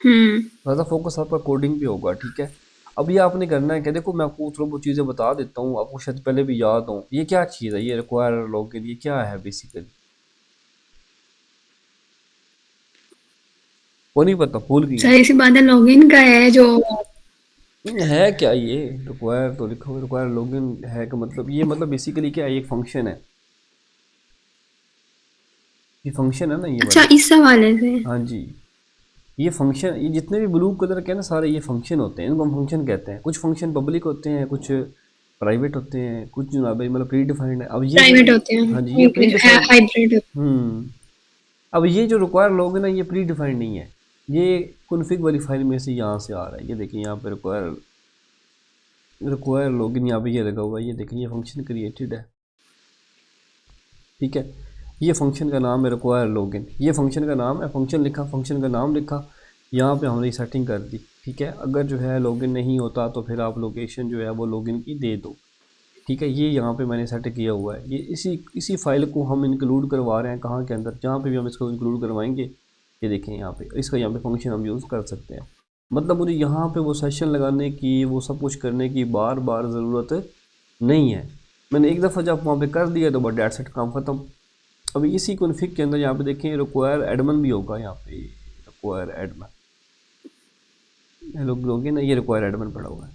हम्म। ज़्यादा फोकस आपका कोडिंग पे होगा, ठीक है। अब ये आपने करना है कि देखो मैं आपको थोड़ा बहुत चीज़ें बता देता हूँ, आपको शायद पहले भी याद हो। ये क्या चीज़ है, ये रिक्वायर लॉगिन, ये क्या है बेसिकली? वो नहीं पता, भूल गई हो? जाहिर सी बात है, लॉगिन का है जो। है क्या ये? रिक्वायर तो लिखा हुआ, रिक्वायर लॉगिन है का मतलब, ये मतलब बेसिकली क्या है, ये एक फंक्शन है। ये फंक्शन है ना ये अच्छा, वाली। इस हवाले से। हाँ जी। ये फंक्शन, ये जितने भी ब्लू कलर के हैं ना सारे, ये फंक्शन होते हैं, इनको हम फंक्शन कहते हैं। कुछ फंक्शन पब्लिक होते हैं, कुछ प्राइवेट होते हैं, कुछ जनाब मतलब प्री डिफाइंड है। अब ये जो प्राइवेट है, होते हाँ जी, हैं, ये एक प्री डिफाइंड। हाइब्रिड। अब ये जो रिक्वायर लोग है ना, ये प्री डिफाइंड नहीं है। ये कॉन्फ़िग वाली फाइल में से यहाँ से आ रहा है। ये देखिए यहाँ पे रिक्वायर, रिक्वायर लॉगिन यहाँ पे ये लगा हुआ है। ये देखिए ये फंक्शन क्रिएटेड है, ठीक है। ये फंक्शन का नाम है रिक्वायर लॉगिन, ये फंक्शन का नाम है। फंक्शन लिखा, फंक्शन का नाम लिखा, यहाँ पे हमने सेटिंग कर दी, ठीक है। अगर जो है लॉगिन नहीं होता तो फिर आप लोकेशन जो है वो लॉगिन की दे दो, ठीक है। ये यहाँ पे मैंने सेट किया हुआ है। ये इसी फाइल को हम इंक्लूड करवा रहे हैं कहाँ के अंदर, जहाँ पे भी हम इसको इंक्लूड करवाएंगे। ये देखें यहाँ पे, इसका यहाँ पे फंक्शन हम यूज़ कर सकते हैं। मतलब मुझे यहाँ पे वो सेशन लगाने की, वो सब कुछ करने की बार बार ज़रूरत नहीं है। मैंने एक दफ़ा जब वहाँ पे कर दिया तो बस डेट सेट काम ख़त्म। अभी इसी कॉन्फ़िग के अंदर यहाँ पे देखें रिक्वायर एडमन भी होगा। यहाँ पे रिक्वायर एडमन, लोग लोगे ना, ये रिक्वायर एडमन पड़ा हुआ है।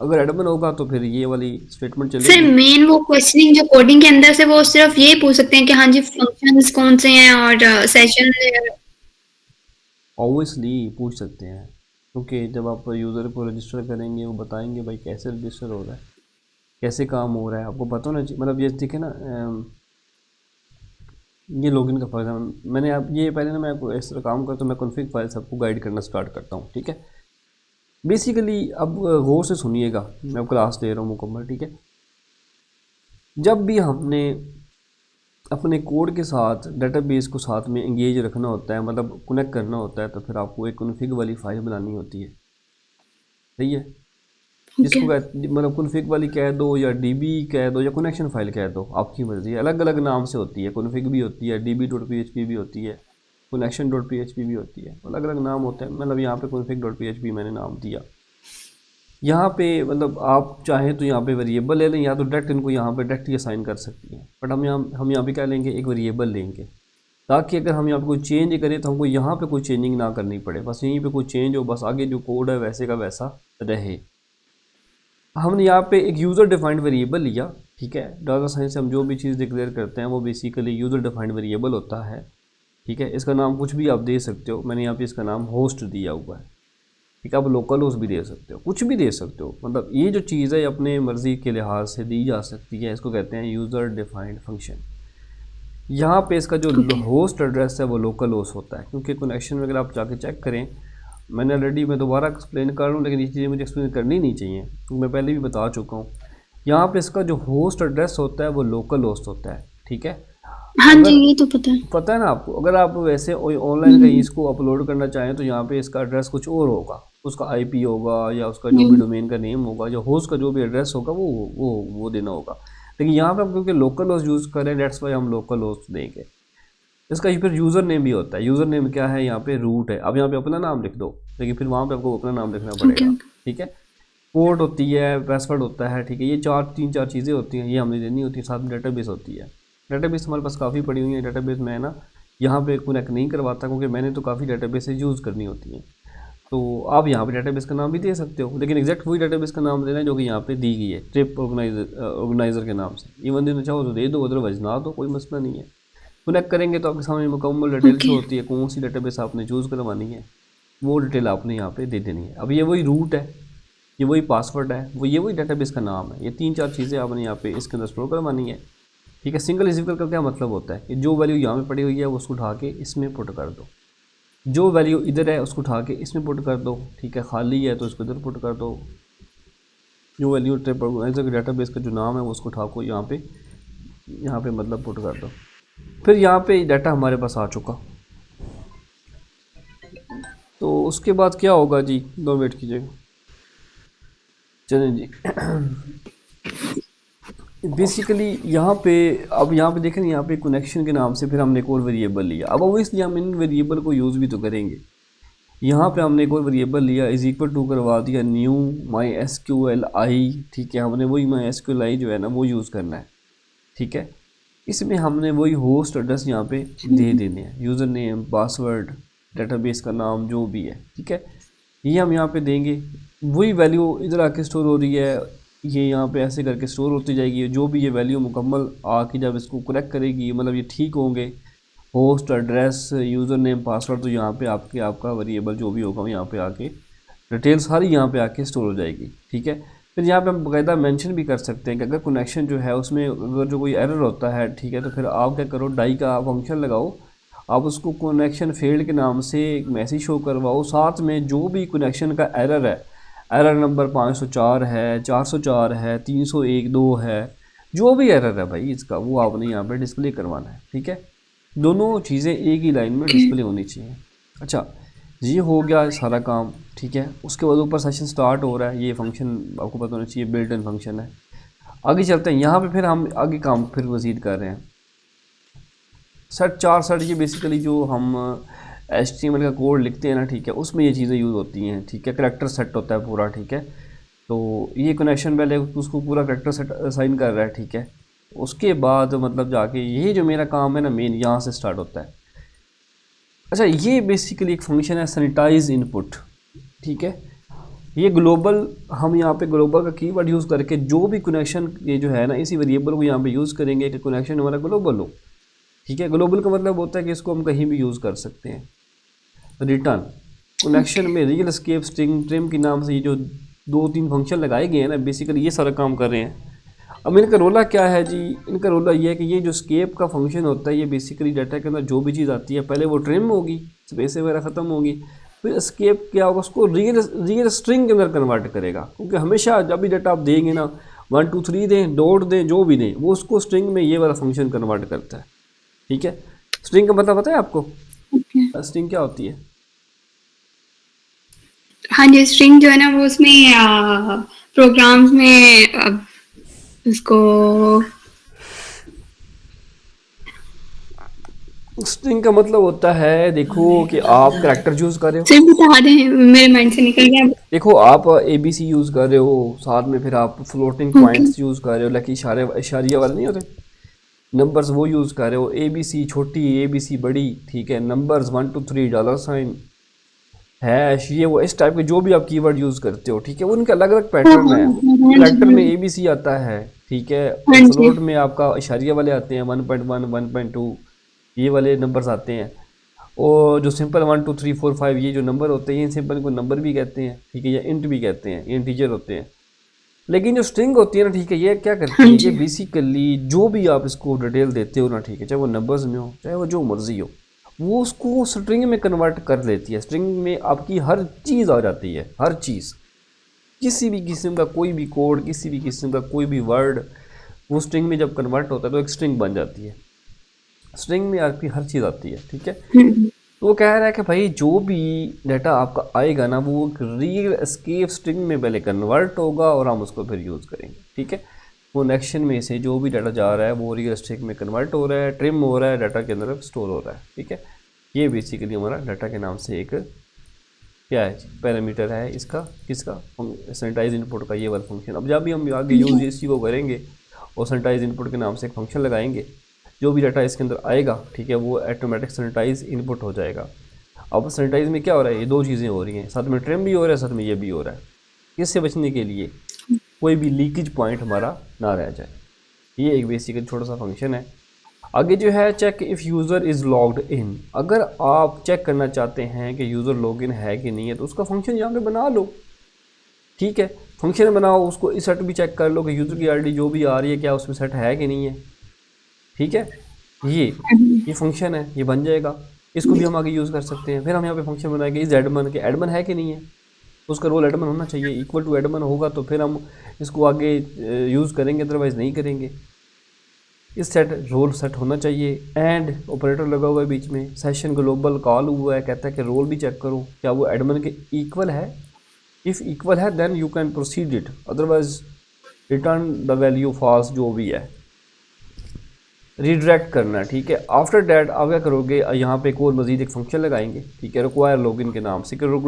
अगर एडमन होगा तो फिर ये वाली स्टेटमेंट फिर चलेगी। मेन वो क्वेश्चनिंग जो कोडिंग के अंदर से वो सिर्फ ये पूछ सकते हैं कि हाँ जी फंक्शंस कौन से हैं और सेशन। ऑब्वियसली पूछ सकते हैं, क्योंकि जब आप यूज़र को रजिस्टर करेंगे वो बताएंगे भाई कैसे रजिस्टर हो रहा है, कैसे काम हो रहा है, आपको पता होना चाहिए। मतलब ये ठीक है ना, ये लॉगिन का फ़ायदा मैंने आप ये पहले ना, मैं आपको इस तरह काम करता हूँ, मैं कॉन्फ़िग फाइल सबको गाइड करना स्टार्ट करता हूँ, ठीक है। बेसिकली अब गौर से सुनिएगा, मैं आपको क्लास दे रहा हूँ मुकम्मल, ठीक है। जब भी हमने अपने कोड के साथ डेटाबेस को साथ में एंगेज रखना होता है, मतलब कनेक्ट करना होता है, तो फिर आपको एक कॉन्फ़िग वाली फाइल बनानी होती है, सही है। ओके। जिसको मतलब कॉन्फ़िग वाली कह दो या डीबी कह दो या कनेक्शन फाइल कह दो, आपकी मर्ज़ी है। अलग अलग नाम से होती है, कॉन्फ़िग भी होती है, dB dot P H P भी होती है, connection dot P H P भी होती है, अलग अलग नाम होते हैं। मतलब यहाँ पे config dot P H P मैंने नाम दिया। यहाँ पे मतलब आप चाहें तो यहाँ पे वेरिएबल ले लें, या तो डायरेक्ट इनको यहाँ पे डायरेक्ट ही असाइन कर सकती हैं। बट हम यहाँ पे क्या लेंगे, एक वेरिएबल लेंगे, ताकि अगर हम यहाँ पे कोई चेंज करें तो हमको यहाँ पे कोई चेंजिंग ना करनी पड़े, बस यहीं पे कोई चेंज हो, बस आगे जो कोड है वैसे का वैसा रहे। हमने यहाँ पे एक यूज़र डिफाइंड वेरिएबल लिया, ठीक है। डाटा साइंस से हम जो भी चीज़ डिक्लेयर करते हैं वो बेसिकली यूज़र डिफाइंड वेरिएबल होता है, ठीक है। इसका नाम कुछ भी आप दे सकते हो, मैंने यहाँ पे इसका नाम होस्ट दिया हुआ है, ठीक है। आप लोकल होस्ट भी दे सकते हो, कुछ भी दे सकते हो। मतलब ये जो चीज़ है अपने मर्ज़ी के लिहाज से दी जा सकती है, इसको कहते हैं यूज़र डिफाइंड फंक्शन। यहाँ पे इसका जो ओके। होस्ट एड्रेस है वो लोकल होस्ट होता है, क्योंकि कनेक्शन में अगर आप जाके चेक करें, मैंने ऑलरेडी, मैं दोबारा एक्सप्लेन कर रहा हूँ, लेकिन ये चीज़ें मुझे एक्सप्लेन करनी नहीं चाहिए क्योंकि मैं पहले भी बता चुका हूँ। यहाँ पे इसका जो होस्ट एड्रेस होता है वो लोकल होस्ट होता है, ठीक है। हाँ जी, अगर ये तो पता है। पता है ना आपको, अगर आप वैसे ऑनलाइन कहीं हम्म। इसको अपलोड करना चाहें तो यहाँ पे इसका एड्रेस कुछ और होगा, उसका आईपी होगा या उसका जो भी हम्म। डोमेन का नेम होगा या होस्ट का जो भी एड्रेस होगा वो देना होगा। लेकिन यहाँ पे हम क्योंकि लोकल होस्ट यूज़ करें, डेट्स वाई हम लोकल होस्ट देंगे। इसका फिर यूज़र नेम भी होता है। यूज़र नेम क्या है, यहाँ पे रूट है। अब यहाँ पे अपना नाम लिख दो, लेकिन फिर वहाँ पे आपको अपना नाम लिखना ओके। पड़ेगा, ठीक है। पोर्ट होती है, पासवर्ड होता है, ठीक है। ये तीन चार चीज़ें होती हैं, ये हमने देनी होती है। साथ में डेटाबेस होती है। डेटाबेस हमारे पास काफ़ी पड़ी हुई है। डेटाबेस मैं ना यहाँ पे कनेक्ट नहीं करवाता, क्योंकि मैंने तो काफ़ी डेटाबेस यूज़ करनी होती हैं। तो आप यहाँ पे डेटाबेस का नाम भी दे सकते हो, लेकिन एग्जैक्ट वही डेटाबेस का नाम देना है जो कि यहाँ पे दी गई है, ट्रिप ऑर्गेनाइजर के नाम से। इवन देना चाहो तो दे दो, अदरवाइज ना दो, कोई मसला नहीं है। कनेक्ट करेंगे तो आपके सामने मुकम्मल डिटेल्स ओके। होती है, कौन सी डेटाबेस आपने चूज़ करवानी है, वो डिटेल आपने यहाँ पे दे देनी है। अब ये वही रूट है, ये वही पासवर्ड है, ये वही डेटाबेस का नाम है। ये तीन चार चीज़ें आपने यहाँ पे इसके अंदर स्टोर करवानी है, ठीक है। सिंगल इजिकल का क्या मतलब होता है कि जो वैल्यू यहाँ पे पड़ी हुई है उसको उठा के इसमें पुट कर दो, जो वैल्यू इधर है उसको उठा के इसमें पुट कर दो, ठीक है। खाली है तो इसको इधर पुट कर दो। जो वैल्यू ट्रिप ऑर्गेनाइजर के डेटाबेस का जो नाम है वो उसको उठा को यहाँ पे मतलब पुट कर दो। फिर यहाँ पे डाटा हमारे पास आ चुका। तो उसके बाद क्या होगा जी, 2 मिनट कीजिएगा। चलें जी। बेसिकली यहाँ पे, अब यहाँ पे देखें, यहाँ पे कनेक्शन के नाम से फिर हमने एक और वेरिएबल लिया। अब इसलिए हम इन वेरिएबल को यूज़ भी तो करेंगे। यहाँ पे हमने कोई वेरिएबल लिया, इज इक्वल टू करवा दिया न्यू माई SQL आई, ठीक है, हमने वही माई SQL आई जो है ना वो यूज़ करना है, ठीक है। इसमें हमने वही होस्ट एड्रेस यहाँ पे दे देने हैं, यूज़र नेम, पासवर्ड, डेटाबेस का नाम जो भी है, ठीक है, ये हम यहाँ पे देंगे। वही वैल्यू इधर आके स्टोर हो रही है, ये यहाँ पे ऐसे करके स्टोर होती जाएगी। जो भी ये वैल्यू मुकम्मल आके जब इसको करेक्ट करेगी, मतलब ये ठीक होंगे, host address, user name, password, तो यहाँ पे आपका वेरिएबल जो भी होगा यहाँ पे आके डिटेल सारी यहाँ पे आके स्टोर हो जाएगी, ठीक है। फिर यहाँ पे हम बाकायदा मेंशन भी कर सकते हैं कि अगर कनेक्शन जो है उसमें अगर जो कोई एरर होता है, ठीक है, तो फिर आप क्या करो, डाई का फंक्शन लगाओ, आप उसको कनेक्शन फेल्ड के नाम से एक मैसेज शो करवाओ, साथ में जो भी कनेक्शन का एरर है, एरर नंबर 504 है, 404 है, 301(2) है, जो भी एरर है भाई इसका, वो आपने यहाँ पे डिस्प्ले करवाना है, ठीक है। दोनों चीज़ें एक ही लाइन में डिस्प्ले होनी चाहिए। अच्छा, ये हो गया सारा काम, ठीक है। उसके बाद ऊपर सेशन स्टार्ट हो रहा है, ये फंक्शन आपको पता होना चाहिए, बिल्ट इन फंक्शन है। आगे चलते हैं, यहाँ पे फिर हम आगे काम फिर मज़ीद कर रहे हैं। सेट 4 सेट, ये बेसिकली जो हम HTML का कोड लिखते हैं ना, ठीक है, उसमें ये चीज़ें यूज़ होती हैं, ठीक है। करैक्टर सेट होता है पूरा, ठीक है। तो ये कनेक्शन पहले उसको पूरा करैक्टर सेट असाइन कर रहा है, ठीक है। उसके बाद मतलब जाके ये जो मेरा काम है ना मेन, यहाँ से स्टार्ट होता है। अच्छा, ये बेसिकली एक फंक्शन है सैनिटाइज इनपुट, ठीक है। ये ग्लोबल, हम यहाँ पे ग्लोबल का कीवर्ड यूज़ करके जो भी कनेक्शन ये जो है ना, इसी वेरिएबल को यहाँ पे यूज़ करेंगे कि कनेक्शन हमारा ग्लोबल हो, ठीक है। ग्लोबल का मतलब होता है कि इसको हम कहीं भी यूज़ कर सकते हैं। रिटर्न कनेक्शन में रियल एस्केप, स्ट्रिंग, ट्रिम के नाम से ये जो 2-3 फंक्शन लगाए गए हैं ना, बेसिकली ये सारा काम कर रहे हैं। अब इनका रोला क्या है जी, इनका रोला ये है कि ये जो स्केप का फंक्शन होता है, ये बेसिकली डाटा के अंदर जो भी चीज़ आती है, पहले वो ट्रिम होगी, स्पेस वगैरह ख़त्म होगी, फिर स्केप क्या होगा, उसको रियल स्ट्रिंग के अंदर कन्वर्ट करेगा। क्योंकि हमेशा जब भी डाटा आप देंगे ना, 1 2 3 दें, डॉट दें, जो भी दें, वो उसको स्ट्रिंग में ये वाला फंक्शन कन्वर्ट करता है, ठीक है। स्ट्रिंग का मतलब पता है आपको? स्ट्रिंग क्या होती है? हाँ जी, स्ट्रिंग जो है ना वो उसमें प्रोग्राम्स में उसको स्ट्रिंग का मतलब होता है, देखो कि आप करैक्टर यूज़ कर रहे हो, सिर्फ बता दें, मेरे माइंड से निकल गया। देखो आप ABC यूज़ कर रहे हो, साथ में फिर आप फ्लोटिंग ओके, पॉइंट्स यूज़ कर रहे हो, लाइक इशारिया वाले नहीं होते नंबर्स, वो यूज़ कर रहे हो। ABC छोटी, ABC बड़ी, ठीक है। नंबर्स 1 2 3, डॉलर साइन, हैश, ये वो इस टाइप के जो भी आप कीवर्ड यूज़ करते हो, ठीक है, उनके अलग अलग हाँ पैटर्न हाँ है। हाँ करैक्टर में जी, ABC आता है, ठीक है, हाँ और जी, फ्लोट में आपका इशारिया वाले आते हैं, 1.1 1.2, ये वाले नंबर्स आते हैं। और जो सिंपल 1 2 3 4 5 ये जो नंबर होते हैं, ये सिंपल को नंबर भी कहते हैं, ठीक है, या इंट भी कहते हैं, ये इंटीजर होते हैं। लेकिन जो स्ट्रिंग होती है ना, ठीक है, ये क्या करती हाँ है, ये जी, बेसिकली जो भी आप इसको डिटेल देते हो ना, ठीक है, चाहे वो नंबर्स में हो, चाहे वो जो मर्जी हो, वो उसको स्ट्रिंग में कन्वर्ट कर लेती है। स्ट्रिंग में आपकी हर चीज़ आ जाती है, हर चीज़, किसी भी किस्म का कोई भी कोड, किसी भी किस्म का कोई भी वर्ड, वो स्ट्रिंग में जब कन्वर्ट होता है तो एक स्ट्रिंग बन जाती है। स्ट्रिंग में आपकी हर चीज़ आती है, ठीक है। तो वो कह रहा है कि भाई जो भी डाटा आपका आएगा ना, वो एक रियल एस्केप स्ट्रिंग में पहले कन्वर्ट होगा और हम उसको फिर यूज़ करेंगे, ठीक है। कनेक्शन में से जो भी डाटा जा रहा है वो रियल स्ट्रिंग में कन्वर्ट हो रहा है, ट्रिम हो रहा है, डाटा के अंदर स्टोर हो रहा है, ठीक है। ये बेसिकली हमारा डाटा के नाम से एक क्या है, पैरामीटर है इसका, किसका, सैनिटाइज इनपुट का, ये वाला फंक्शन। अब जब भी हम आगे यूज़ इसी को करेंगे और सैनिटाइज इनपुट के नाम से एक फंक्शन लगाएंगे, जो भी डाटा इसके अंदर आएगा, ठीक है, वो ऑटोमेटिक सैनिटाइज इनपुट हो जाएगा। अब सैनिटाइज में क्या हो रहा है, ये दो चीज़ें हो रही हैं, साथ में ट्रिम भी हो रहा है, साथ में ये भी हो रहा है। इससे बचने के लिए कोई भी लीकेज पॉइंट हमारा ना रह जाए, ये एक बेसिकली छोटा सा फंक्शन है। आगे जो है, check if user is logged in, अगर आप चेक करना चाहते हैं कि यूज़र लॉग इन है कि नहीं है, तो उसका फंक्शन यहाँ पे बना लो, ठीक है। फंक्शन बनाओ, उसको इस सेट भी चेक कर लो कि यूज़र की आईडी जो भी आ रही है क्या उसमें सेट है कि नहीं है, ठीक है। ये फंक्शन है, ये बन जाएगा, इसको भी हम आगे यूज़ कर सकते हैं। फिर हम यहाँ पे फंक्शन बनाएंगे इस एडमन के, एडमन है कि नहीं है, उसका रोल एडमन होना चाहिए, इक्वल टू एडमन होगा तो फिर हम इसको आगे यूज़ करेंगे, अदरवाइज़ नहीं करेंगे। इस सेट रोल सेट होना चाहिए, एंड ऑपरेटर लगा हुआ है बीच में, सेशन ग्लोबल कॉल हुआ है, कहता है कि रोल भी चेक करो क्या वो एडमन के इक्वल है। इफ़ इक्वल है then you can proceed it, otherwise return the value false, जो भी है। रीडायरेक्ट करना, ठीक है। आफ्टर डैट आप क्या करोगे, यहाँ पे एक और मजीद एक फंक्शन लगाएंगे, ठीक है, रिक्वायर लॉगिन के नाम से।